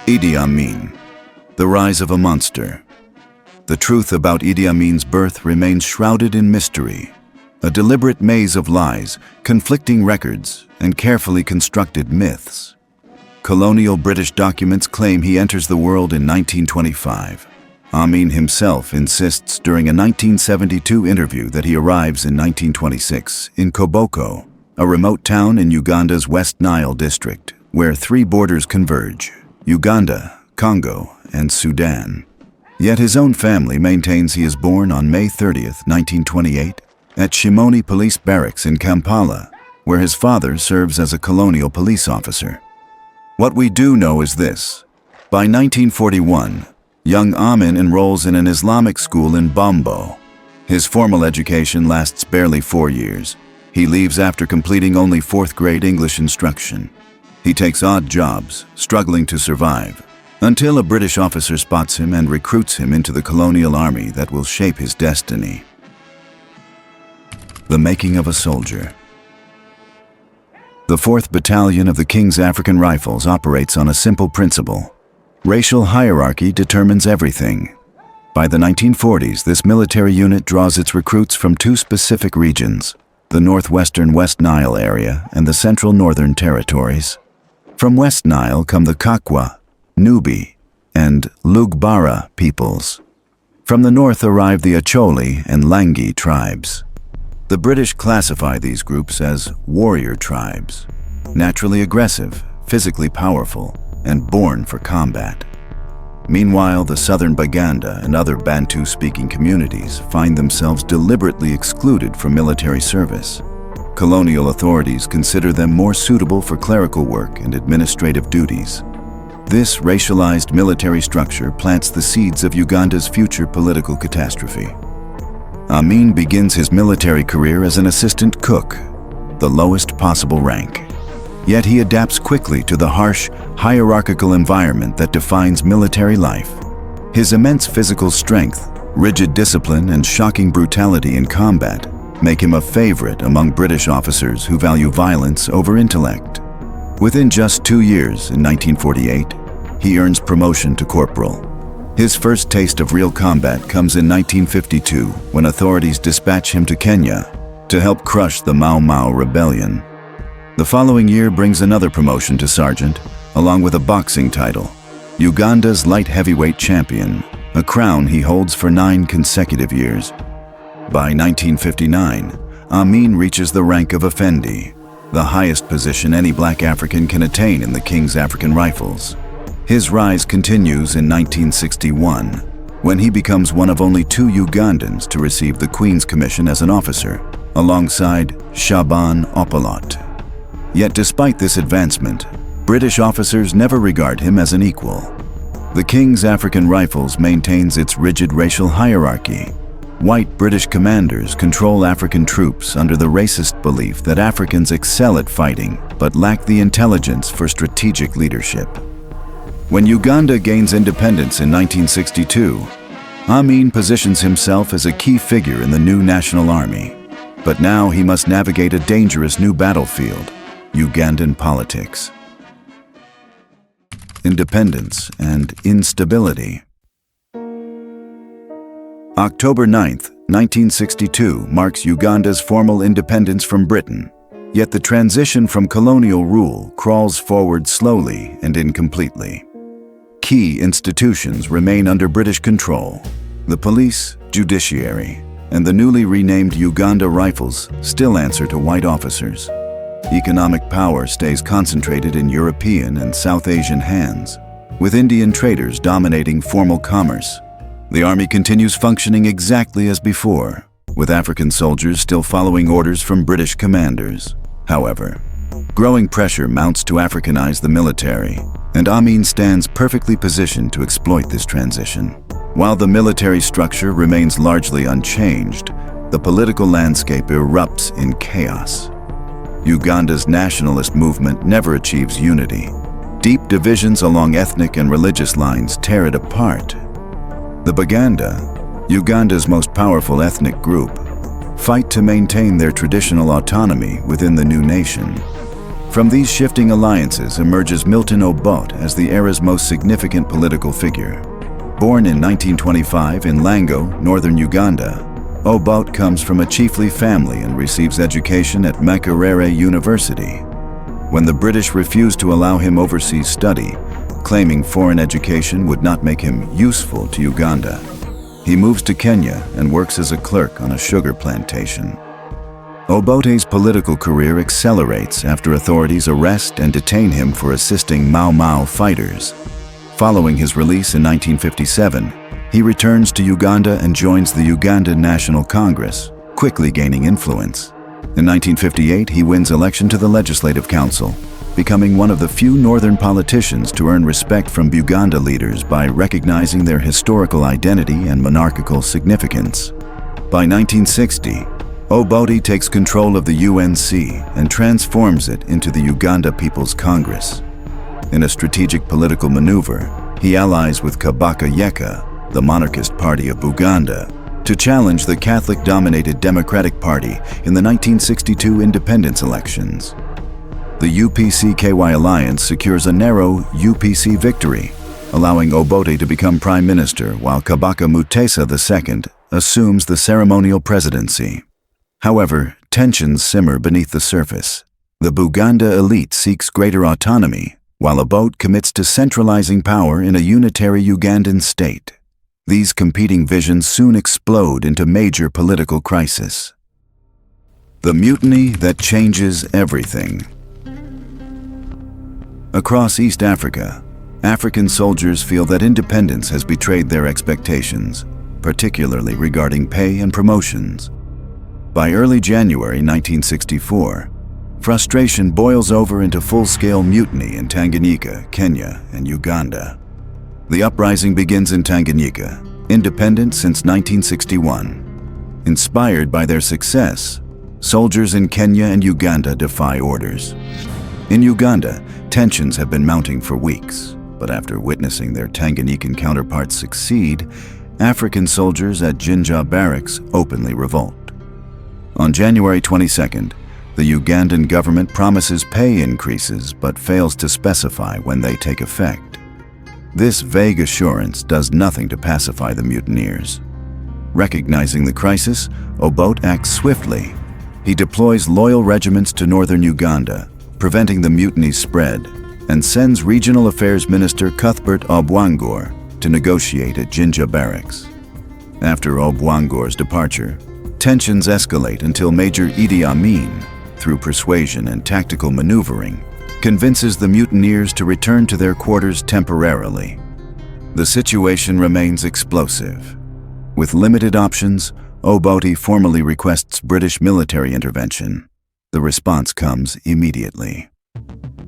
Idi Amin, the rise of a monster. The truth about Idi Amin's birth remains shrouded in mystery. A deliberate maze of lies, conflicting records, and carefully constructed myths. Colonial British documents claim he enters the world in 1925. Amin himself insists during a 1972 interview that he arrives in 1926 in Koboko, a remote town in Uganda's West Nile district, where three borders converge: Uganda, Congo, and Sudan. Yet his own family maintains he is born on May 30th, 1928, at Shimoni Police Barracks in Kampala, where his father serves as a colonial police officer. What we do know is this: by 1941, young Amin enrolls in an Islamic school in Bombo. His formal education lasts barely 4 years. He leaves after completing only 4th grade English instruction. He takes odd jobs, struggling to survive, until a British officer spots him and recruits him into the colonial army that will shape his destiny. The making of a soldier. The 4th Battalion of the King's African Rifles operates on a simple principle. Racial hierarchy determines everything. By the 1940s, this military unit draws its recruits from 2 specific regions: the northwestern West Nile area and the central northern territories. From West Nile come the Kakwa, Nubi, and Lugbara peoples. From the north arrive the Acholi and Langi tribes. The British classify these groups as warrior tribes, naturally aggressive, physically powerful, and born for combat. Meanwhile, the southern Baganda and other Bantu-speaking communities find themselves deliberately excluded from military service. Colonial authorities consider them more suitable for clerical work and administrative duties. This racialized military structure plants the seeds of Uganda's future political catastrophe. Amin begins his military career as an assistant cook, the lowest possible rank. Yet he adapts quickly to the harsh, hierarchical environment that defines military life. His immense physical strength, rigid discipline, and shocking brutality in combat make him a favorite among British officers who value violence over intellect. Within just 2 years, in 1948, he earns promotion to corporal. His first taste of real combat comes in 1952, when authorities dispatch him to Kenya to help crush the Mau Mau rebellion. The following year brings another promotion to sergeant, along with a boxing title: Uganda's light heavyweight champion, a crown he holds for 9 consecutive years. By 1959, Amin reaches the rank of Effendi, the highest position any black African can attain in the King's African Rifles. His rise continues in 1961, when he becomes one of only 2 Ugandans to receive the Queen's Commission as an officer, alongside Shaban Opolot. Yet despite this advancement, British officers never regard him as an equal. The King's African Rifles maintains its rigid racial hierarchy. White British commanders control African troops under the racist belief that Africans excel at fighting but lack the intelligence for strategic leadership. When Uganda gains independence in 1962, Amin positions himself as a key figure in the new national army. But now he must navigate a dangerous new battlefield: Ugandan politics. Independence and instability. October 9, 1962 marks Uganda's formal independence from Britain, yet the transition from colonial rule crawls forward slowly and incompletely. Key institutions remain under British control. The police, judiciary, and the newly renamed Uganda Rifles still answer to white officers. Economic power stays concentrated in European and South Asian hands, with Indian traders dominating formal commerce. The army continues functioning exactly as before, with African soldiers still following orders from British commanders. However, growing pressure mounts to Africanize the military, and Amin stands perfectly positioned to exploit this transition. While the military structure remains largely unchanged, the political landscape erupts in chaos. Uganda's nationalist movement never achieves unity. Deep divisions along ethnic and religious lines tear it apart. The Baganda, Uganda's most powerful ethnic group, fight to maintain their traditional autonomy within the new nation. From these shifting alliances emerges Milton Obote as the era's most significant political figure. Born in 1925 in Lango, northern Uganda, Obote comes from a chiefly family and receives education at Makerere University. When the British refused to allow him overseas study, claiming foreign education would not make him useful to Uganda, he moves to Kenya and works as a clerk on a sugar plantation. Obote's political career accelerates after authorities arrest and detain him for assisting Mau Mau fighters. Following his release in 1957, he returns to Uganda and joins the Ugandan National Congress, quickly gaining influence. In 1958, he wins election to the Legislative Council, becoming one of the few northern politicians to earn respect from Uganda leaders by recognizing their historical identity and monarchical significance. By 1960, Obote takes control of the UNC and transforms it into the Uganda People's Congress. In a strategic political maneuver, he allies with Kabaka Yeka, the monarchist party of Buganda, to challenge the Catholic-dominated Democratic Party in the 1962 independence elections. The UPC-KY alliance secures a narrow UPC victory, allowing Obote to become prime minister while Kabaka Mutesa II assumes the ceremonial presidency. However, tensions simmer beneath the surface. The Buganda elite seeks greater autonomy, while Obote commits to centralizing power in a unitary Ugandan state. These competing visions soon explode into major political crisis. The mutiny that changes everything. Across East Africa, African soldiers feel that independence has betrayed their expectations, particularly regarding pay and promotions. By early January 1964, frustration boils over into full-scale mutiny in Tanganyika, Kenya, and Uganda. The uprising begins in Tanganyika, independent since 1961. Inspired by their success, soldiers in Kenya and Uganda defy orders. In Uganda, tensions have been mounting for weeks, but after witnessing their Tanganyikan counterparts succeed, African soldiers at Jinja barracks openly revolt. On January 22nd, the Ugandan government promises pay increases but fails to specify when they take effect. This vague assurance does nothing to pacify the mutineers. Recognizing the crisis, Obote acts swiftly. He deploys loyal regiments to northern Uganda, preventing the mutiny's spread, and sends Regional Affairs Minister Cuthbert Obwangor to negotiate at Jinja barracks. After Obwangor's departure, tensions escalate until Major Idi Amin, through persuasion and tactical maneuvering, convinces the mutineers to return to their quarters temporarily. The situation remains explosive. With limited options, Obote formally requests British military intervention. The response comes immediately.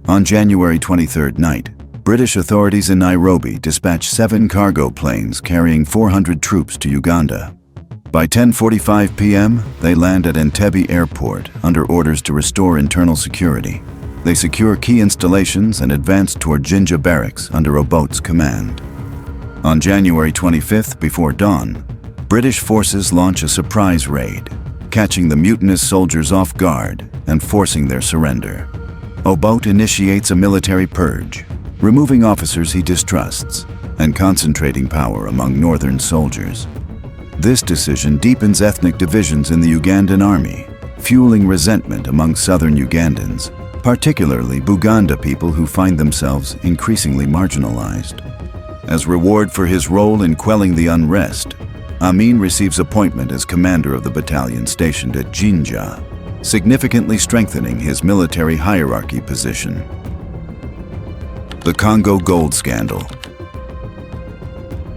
On January 23rd night, British authorities in Nairobi dispatch 7 cargo planes carrying 400 troops to Uganda. By 10:45 p.m., they land at Entebbe Airport under orders to restore internal security. They secure key installations and advance toward Jinja barracks under Obote's command. On January 25th, before dawn, British forces launch a surprise raid, catching the mutinous soldiers off guard and forcing their surrender. Obote initiates a military purge, removing officers he distrusts and concentrating power among northern soldiers. This decision deepens ethnic divisions in the Ugandan army, fueling resentment among southern Ugandans, particularly Buganda people who find themselves increasingly marginalized. As reward for his role in quelling the unrest, Amin receives appointment as commander of the battalion stationed at Jinja, significantly strengthening his military hierarchy position. The Congo Gold Scandal.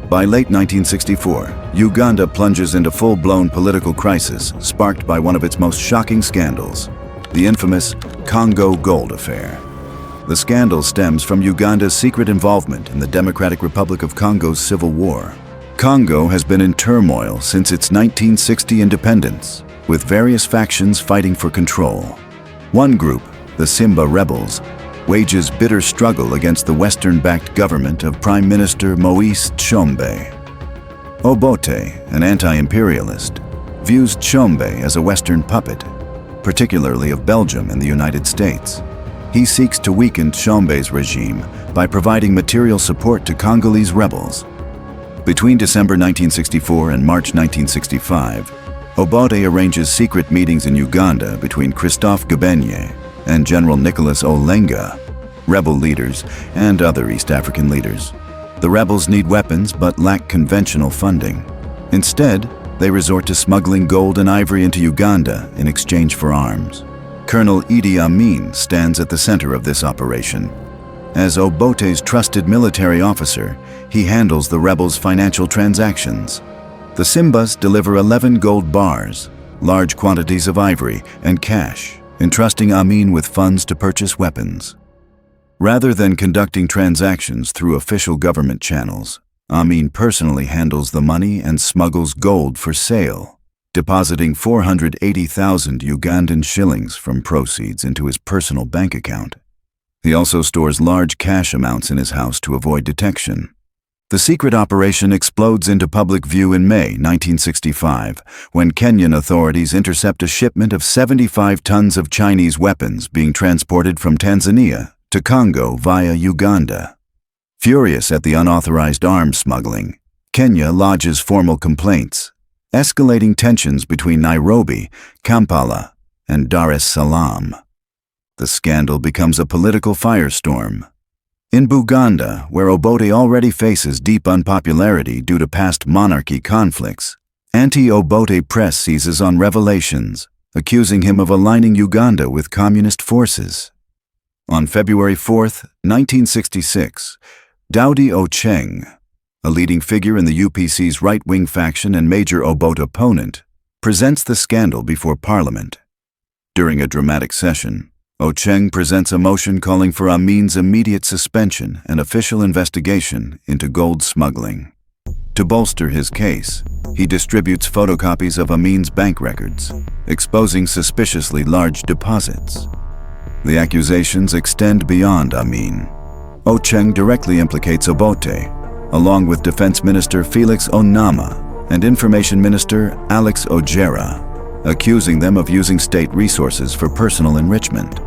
By late 1964, Uganda plunges into full-blown political crisis sparked by one of its most shocking scandals, the infamous Congo Gold Affair. The scandal stems from Uganda's secret involvement in the Democratic Republic of Congo's civil war. Congo has been in turmoil since its 1960 independence, with various factions fighting for control. One group, the Simba rebels, wages bitter struggle against the Western-backed government of Prime Minister Moise Tshombe. Obote, an anti-imperialist, views Tshombe as a Western puppet, particularly of Belgium and the United States. He seeks to weaken Tshombe's regime by providing material support to Congolese rebels. Between December 1964 and March 1965, Obote arranges secret meetings in Uganda between Christophe Gabenye and General Nicholas Olenga, rebel leaders, and other East African leaders. The rebels need weapons but lack conventional funding. Instead, they resort to smuggling gold and ivory into Uganda in exchange for arms. Colonel Idi Amin stands at the center of this operation. As Obote's trusted military officer, he handles the rebels' financial transactions. The Simbas deliver 11 gold bars, large quantities of ivory, and cash, entrusting Amin with funds to purchase weapons. Rather than conducting transactions through official government channels, Amin personally handles the money and smuggles gold for sale, depositing 480,000 Ugandan shillings from proceeds into his personal bank account. He also stores large cash amounts in his house to avoid detection. The secret operation explodes into public view in May 1965, when Kenyan authorities intercept a shipment of 75 tons of Chinese weapons being transported from Tanzania to Congo via Uganda. Furious at the unauthorized arms smuggling, Kenya lodges formal complaints, escalating tensions between Nairobi, Kampala, and Dar es Salaam. The scandal becomes a political firestorm. In Buganda, where Obote already faces deep unpopularity due to past monarchy conflicts, anti-Obote press seizes on revelations, accusing him of aligning Uganda with communist forces. On February 4, 1966, Daudi Ocheng, a leading figure in the UPC's right-wing faction and major Obote opponent, presents the scandal before Parliament. During a dramatic session, Ocheng presents a motion calling for Amin's immediate suspension and official investigation into gold smuggling. To bolster his case, he distributes photocopies of Amin's bank records, exposing suspiciously large deposits. The accusations extend beyond Amin. Ocheng directly implicates Obote, along with Defense Minister Felix Onama and Information Minister Alex Ojera, accusing them of using state resources for personal enrichment.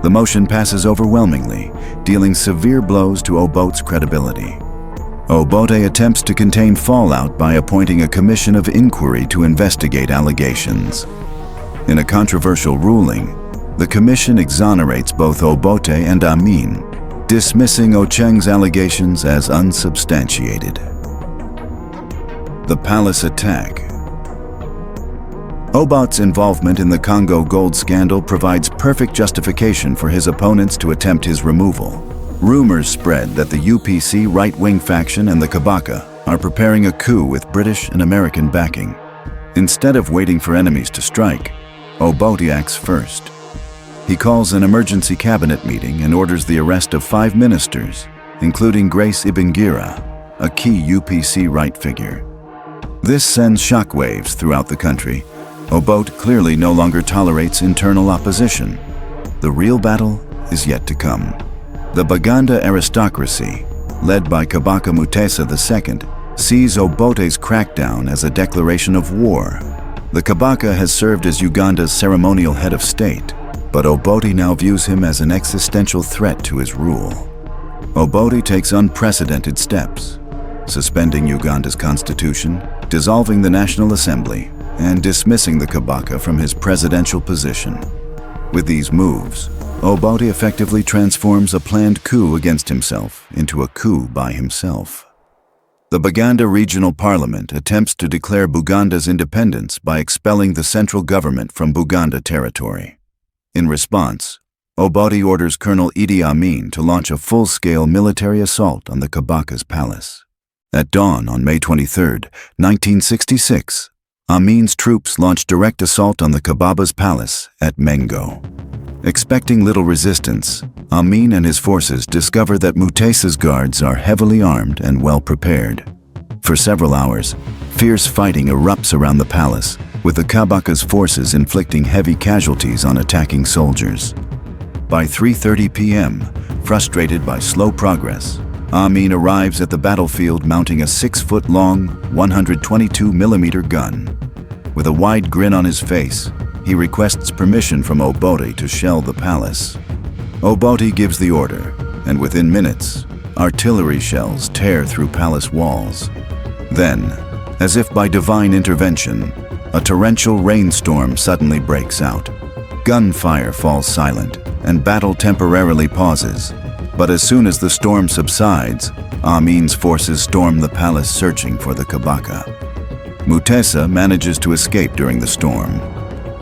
The motion passes overwhelmingly, dealing severe blows to Obote's credibility. Obote attempts to contain fallout by appointing a commission of inquiry to investigate allegations. In a controversial ruling, the commission exonerates both Obote and Amin, dismissing Ocheng's allegations as unsubstantiated. The Palace Attack. Obote's involvement in the Congo gold scandal provides perfect justification for his opponents to attempt his removal. Rumors spread that the UPC right-wing faction and the Kabaka are preparing a coup with British and American backing. Instead of waiting for enemies to strike, Obote acts first. He calls an emergency cabinet meeting and orders the arrest of 5 ministers, including Grace Ibingira, a key UPC right figure. This sends shockwaves throughout the country. Obote clearly no longer tolerates internal opposition. The real battle is yet to come. The Baganda aristocracy, led by Kabaka Mutesa II, sees Obote's crackdown as a declaration of war. The Kabaka has served as Uganda's ceremonial head of state, but Obote now views him as an existential threat to his rule. Obote takes unprecedented steps, suspending Uganda's constitution, dissolving the National Assembly, and dismissing the Kabaka from his presidential position. With these moves, Obote effectively transforms a planned coup against himself into a coup by himself. The Baganda Regional Parliament attempts to declare Buganda's independence by expelling the central government from Buganda territory. In response, Obote orders Colonel Idi Amin to launch a full-scale military assault on the Kabaka's palace. At dawn on May 23, 1966, Amin's troops launched direct assault on the Kababa's palace at Mengo. Expecting little resistance, Amin and his forces discover that Mutesa's guards are heavily armed and well prepared. For several hours, fierce fighting erupts around the palace, with the Kabaka's forces inflicting heavy casualties on attacking soldiers. By 3:30 p.m., frustrated by slow progress, Amin arrives at the battlefield mounting a 6-foot-long, 122mm gun. With a wide grin on his face, he requests permission from Obote to shell the palace. Obote gives the order, and within minutes, artillery shells tear through palace walls. Then, as if by divine intervention, a torrential rainstorm suddenly breaks out. Gunfire falls silent, and battle temporarily pauses. But as soon as the storm subsides, Amin's forces storm the palace searching for the Kabaka. Mutesa manages to escape during the storm.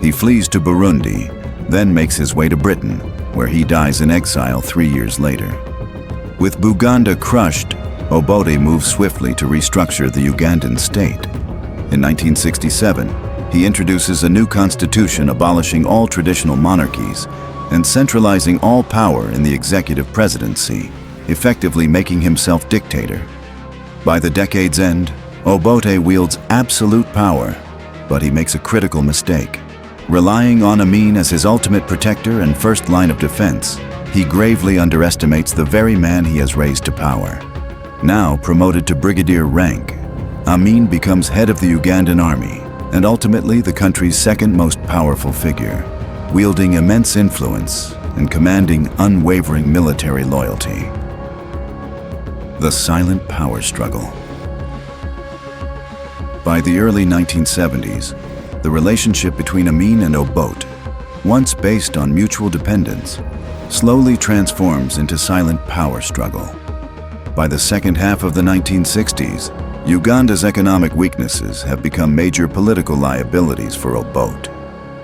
He flees to Burundi, then makes his way to Britain, where he dies in exile 3 years later. With Buganda crushed, Obote moves swiftly to restructure the Ugandan state. In 1967, he introduces a new constitution abolishing all traditional monarchies and centralizing all power in the executive presidency, effectively making himself dictator. By the decade's end, Obote wields absolute power, but he makes a critical mistake. Relying on Amin as his ultimate protector and first line of defense, he gravely underestimates the very man he has raised to power. Now promoted to brigadier rank, Amin becomes head of the Ugandan army and ultimately the country's second most powerful figure, wielding immense influence and commanding unwavering military loyalty. The silent power struggle. By the early 1970s, the relationship between Amin and Obote, once based on mutual dependence, slowly transforms into silent power struggle. By the second half of the 1960s, Uganda's economic weaknesses have become major political liabilities for Obote.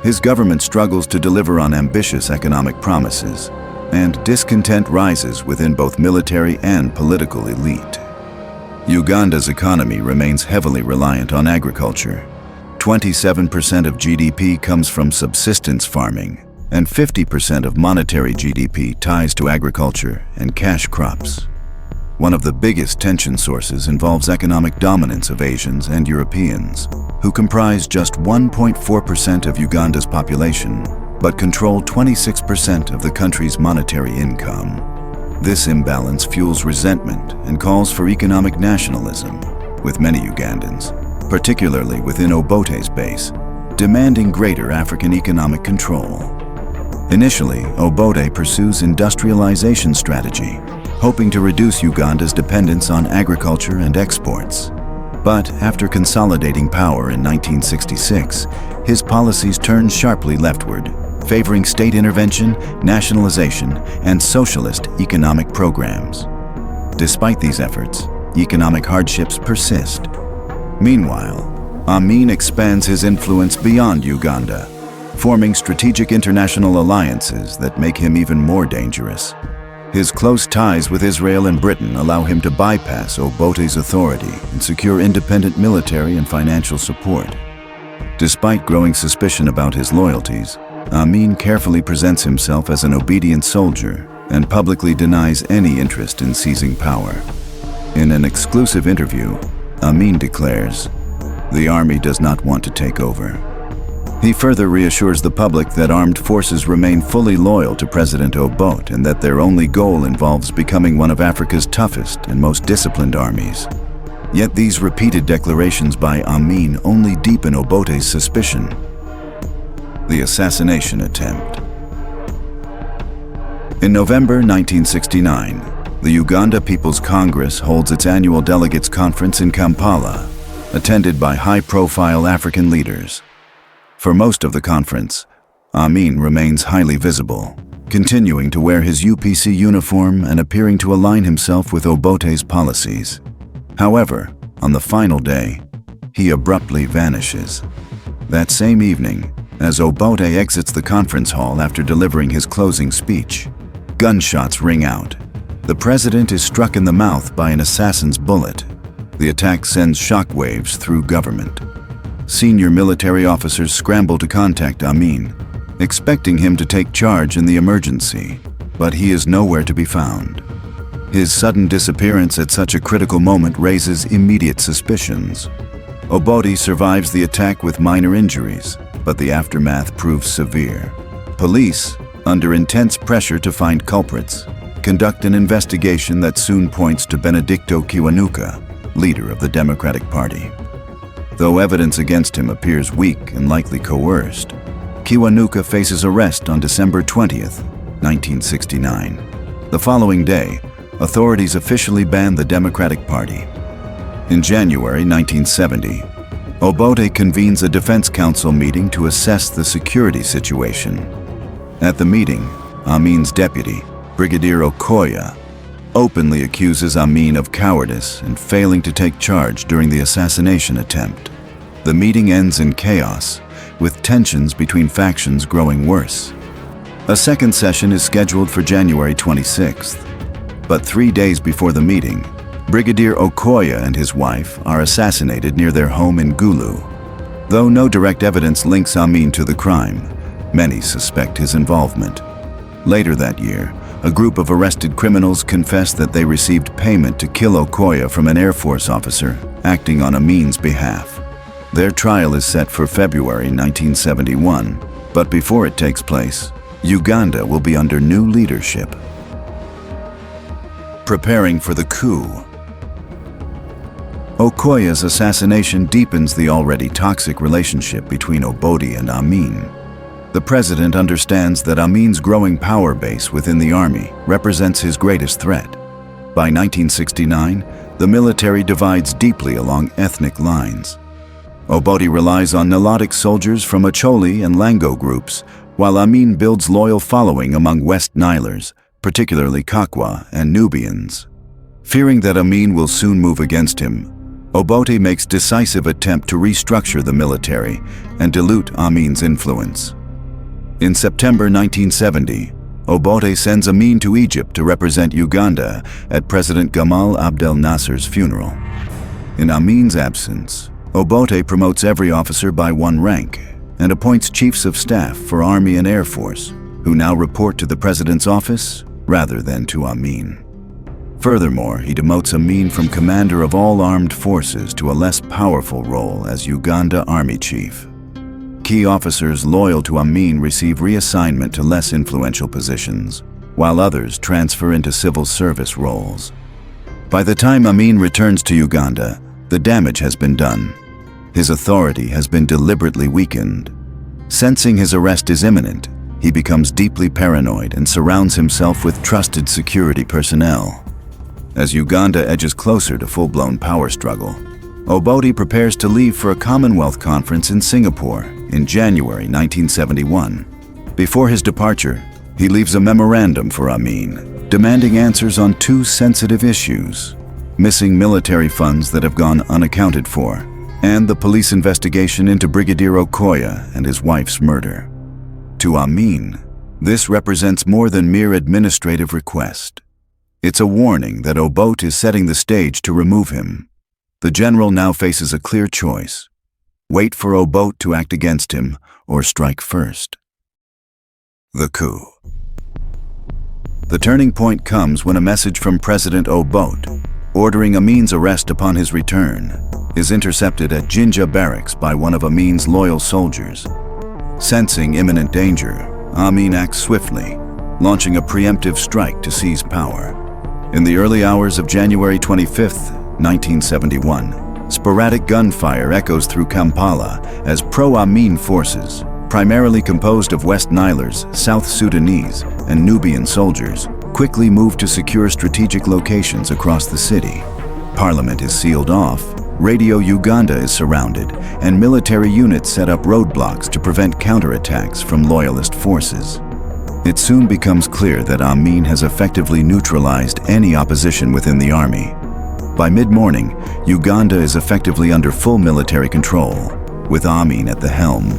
His government struggles to deliver on ambitious economic promises, and discontent rises within both military and political elite. Uganda's economy remains heavily reliant on agriculture. 27% of GDP comes from subsistence farming, and 50% of monetary GDP ties to agriculture and cash crops. One of the biggest tension sources involves economic dominance of Asians and Europeans, who comprise just 1.4% of Uganda's population, but control 26% of the country's monetary income. This imbalance fuels resentment and calls for economic nationalism, with many Ugandans, particularly within Obote's base, demanding greater African economic control. Initially, Obote pursues industrialization strategy, hoping to reduce Uganda's dependence on agriculture and exports. But after consolidating power in 1966, his policies turned sharply leftward, favoring state intervention, nationalization, and socialist economic programs. Despite these efforts, economic hardships persist. Meanwhile, Amin expands his influence beyond Uganda, forming strategic international alliances that make him even more dangerous. His close ties with Israel and Britain allow him to bypass Obote's authority and secure independent military and financial support. Despite growing suspicion about his loyalties, Amin carefully presents himself as an obedient soldier and publicly denies any interest in seizing power. In an exclusive interview, Amin declares, "The army does not want to take over." He further reassures the public that armed forces remain fully loyal to President Obote and that their only goal involves becoming one of Africa's toughest and most disciplined armies. Yet these repeated declarations by Amin only deepen Obote's suspicion. The assassination attempt. In November 1969, the Uganda People's Congress holds its annual delegates conference in Kampala, attended by high-profile African leaders. For most of the conference, Amin remains highly visible, continuing to wear his UPC uniform and appearing to align himself with Obote's policies. However, on the final day, he abruptly vanishes. That same evening, as Obote exits the conference hall after delivering his closing speech, gunshots ring out. The president is struck in the mouth by an assassin's bullet. The attack sends shockwaves through government. Senior military officers scramble to contact Amin, expecting him to take charge in the emergency, but he is nowhere to be found. His sudden disappearance at such a critical moment raises immediate suspicions. Obote survives the attack with minor injuries, but the aftermath proves severe. Police, under intense pressure to find culprits, conduct an investigation that soon points to Benedicto Kiwanuka, leader of the Democratic Party. Though evidence against him appears weak and likely coerced, Kiwanuka faces arrest on December 20th, 1969. The following day, authorities officially banned the Democratic Party. In January 1970, Obote convenes a Defense Council meeting to assess the security situation. At the meeting, Amin's deputy, Brigadier Okoya, openly accuses Amin of cowardice and failing to take charge during the assassination attempt. The meeting ends in chaos, with tensions between factions growing worse. A second session is scheduled for January 26th. But 3 days before the meeting, Brigadier Okoya and his wife are assassinated near their home in Gulu. Though no direct evidence links Amin to the crime, many suspect his involvement. Later that year, a group of arrested criminals confessed that they received payment to kill Okoya from an Air Force officer acting on Amin's behalf. Their trial is set for February 1971, but before it takes place, Uganda will be under new leadership. Preparing for the coup. Okoya's assassination deepens the already toxic relationship between Obote and Amin. The president understands that Amin's growing power base within the army represents his greatest threat. By 1969, the military divides deeply along ethnic lines. Obote relies on Nilotic soldiers from Acholi and Lango groups, while Amin builds loyal following among West Nilers, particularly Kakwa and Nubians. Fearing that Amin will soon move against him, Obote makes decisive attempt to restructure the military and dilute Amin's influence. In September 1970, Obote sends Amin to Egypt to represent Uganda at President Gamal Abdel Nasser's funeral. In Amin's absence, Obote promotes every officer by one rank and appoints chiefs of staff for Army and Air Force, who now report to the president's office rather than to Amin. Furthermore, he demotes Amin from commander of all armed forces to a less powerful role as Uganda Army Chief. Key officers loyal to Amin receive reassignment to less influential positions, while others transfer into civil service roles. By the time Amin returns to Uganda, the damage has been done. His authority has been deliberately weakened. Sensing his arrest is imminent, he becomes deeply paranoid and surrounds himself with trusted security personnel. As Uganda edges closer to full-blown power struggle, Obote prepares to leave for a Commonwealth conference in Singapore in January 1971. Before his departure, he leaves a memorandum for Amin, demanding answers on two sensitive issues: missing military funds that have gone unaccounted for, and the police investigation into Brigadier Okoya and his wife's murder. To Amin, this represents more than mere administrative request. It's a warning that Obote is setting the stage to remove him. The general now faces a clear choice: wait for Obote to act against him or strike first. The coup. The turning point comes when a message from President Obote, ordering Amin's arrest upon his return, is intercepted at Jinja barracks by one of Amin's loyal soldiers. Sensing imminent danger, Amin acts swiftly, launching a preemptive strike to seize power. In the early hours of January 25, 1971, sporadic gunfire echoes through Kampala as pro-Amin forces, primarily composed of West Nilers, South Sudanese, and Nubian soldiers, quickly move to secure strategic locations across the city. Parliament is sealed off, Radio Uganda is surrounded, and military units set up roadblocks to prevent counterattacks from loyalist forces. It soon becomes clear that Amin has effectively neutralized any opposition within the army. By mid-morning, Uganda is effectively under full military control, with Amin at the helm.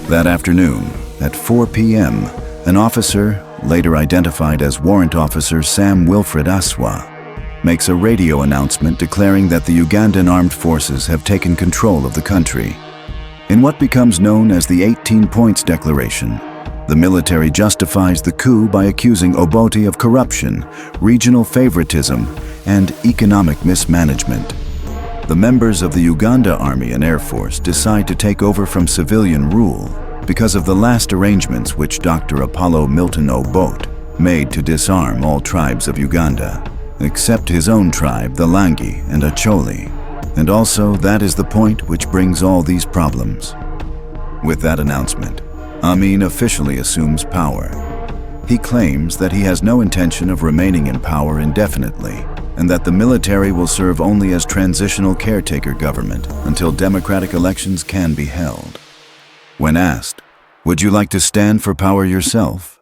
That afternoon, at 4 p.m., an officer, later identified as Warrant Officer Sam Wilfred Aswa, makes a radio announcement declaring that the Ugandan armed forces have taken control of the country. In what becomes known as the 18 Points Declaration, the military justifies the coup by accusing Obote of corruption, regional favoritism, and economic mismanagement. The members of the Uganda Army and Air Force decide to take over from civilian rule because of the last arrangements which Dr. Apollo Milton Obote made to disarm all tribes of Uganda, except his own tribe, the Langi and Acholi. And also, that is the point which brings all these problems. With that announcement, Amin officially assumes power. He claims that he has no intention of remaining in power indefinitely, and that the military will serve only as transitional caretaker government until democratic elections can be held. When asked, "Would you like to stand for power yourself?"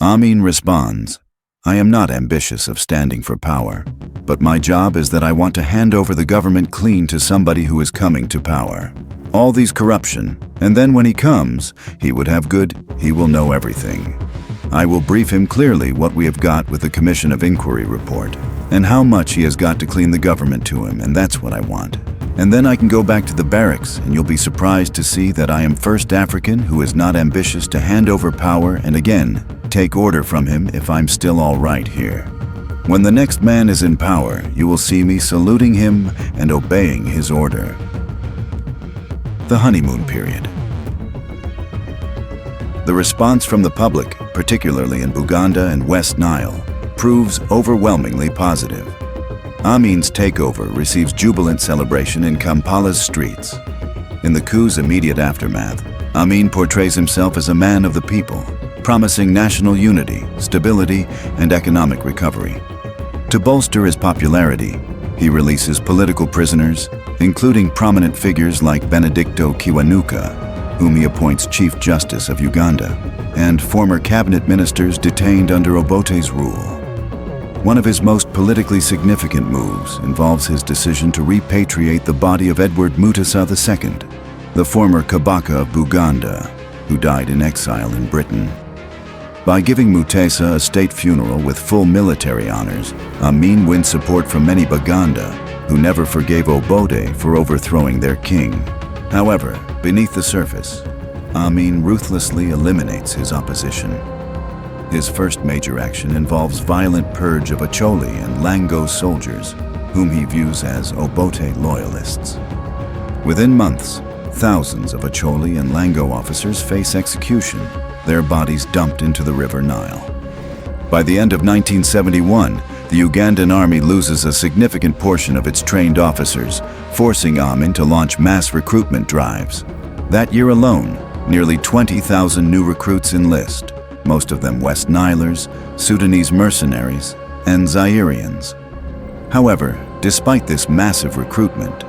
Amin responds, "I am not ambitious of standing for power, but my job is that I want to hand over the government clean to somebody who is coming to power. All these corruption, and then when he comes, he would have good, he will know everything. I will brief him clearly what we have got with the Commission of Inquiry report, and how much he has got to clean the government to him, and that's what I want. And then I can go back to the barracks, and you'll be surprised to see that I am first African who is not ambitious to hand over power and again, take order from him if I'm still all right here. When the next man is in power, you will see me saluting him and obeying his order." The honeymoon period. The response from the public, particularly in Uganda and West Nile, proves overwhelmingly positive. Amin's takeover receives jubilant celebration in Kampala's streets. In the coup's immediate aftermath, Amin portrays himself as a man of the people, promising national unity, stability, and economic recovery. To bolster his popularity, he releases political prisoners, including prominent figures like Benedicto Kiwanuka, whom he appoints Chief Justice of Uganda, and former cabinet ministers detained under Obote's rule. One of his most politically significant moves involves his decision to repatriate the body of Edward Mutesa II, the former Kabaka of Uganda, who died in exile in Britain. By giving Mutesa a state funeral with full military honors, Amin wins support from many Baganda, who never forgave Obote for overthrowing their king. However, beneath the surface, Amin ruthlessly eliminates his opposition. His first major action involves violent purge of Acholi and Lango soldiers, whom he views as Obote loyalists. Within months, thousands of Acholi and Lango officers face execution, their bodies dumped into the River Nile. By the end of 1971, the Ugandan army loses a significant portion of its trained officers, forcing Amin to launch mass recruitment drives. That year alone, nearly 20,000 new recruits enlist, most of them West Nilers, Sudanese mercenaries, and Zairians. However, despite this massive recruitment,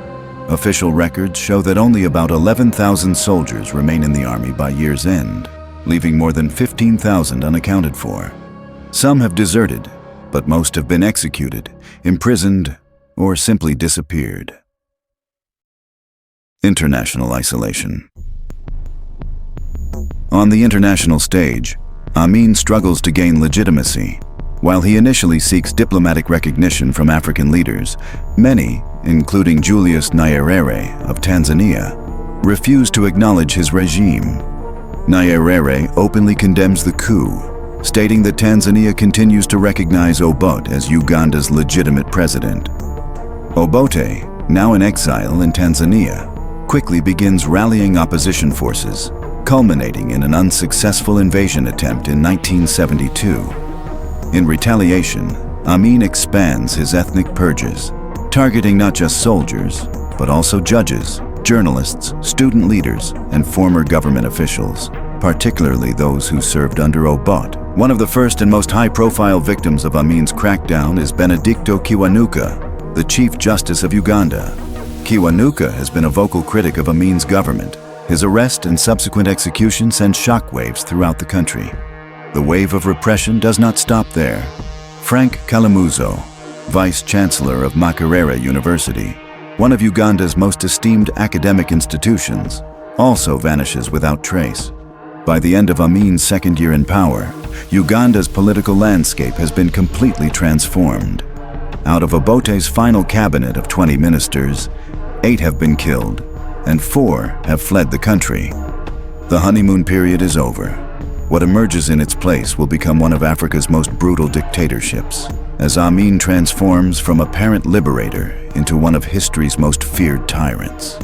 official records show that only about 11,000 soldiers remain in the army by year's end, leaving more than 15,000 unaccounted for. Some have deserted, but most have been executed, imprisoned, or simply disappeared. International isolation. On the international stage, Amin struggles to gain legitimacy. While he initially seeks diplomatic recognition from African leaders, many, including Julius Nyerere of Tanzania, refuse to acknowledge his regime. Nyerere openly condemns the coup, stating that Tanzania continues to recognize Obote as Uganda's legitimate president. Obote, now in exile in Tanzania, quickly begins rallying opposition forces, culminating in an unsuccessful invasion attempt in 1972. In retaliation, Amin expands his ethnic purges, targeting not just soldiers, but also judges, journalists, student leaders, and former government officials, particularly those who served under Obote. One of the first and most high-profile victims of Amin's crackdown is Benedicto Kiwanuka, the Chief Justice of Uganda. Kiwanuka has been a vocal critic of Amin's government. His arrest and subsequent execution sent shockwaves throughout the country. The wave of repression does not stop there. Frank Kalamuzo, Vice-Chancellor of Makerere University, one of Uganda's most esteemed academic institutions, also vanishes without trace. By the end of Amin's second year in power, Uganda's political landscape has been completely transformed. Out of Obote's final cabinet of 20 ministers, 8 have been killed, and 4 have fled the country. The honeymoon period is over. What emerges in its place will become one of Africa's most brutal dictatorships, as Amin transforms from apparent liberator into one of history's most feared tyrants.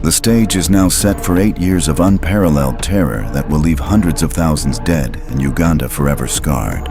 The stage is now set for 8 years of unparalleled terror that will leave hundreds of thousands dead and Uganda forever scarred.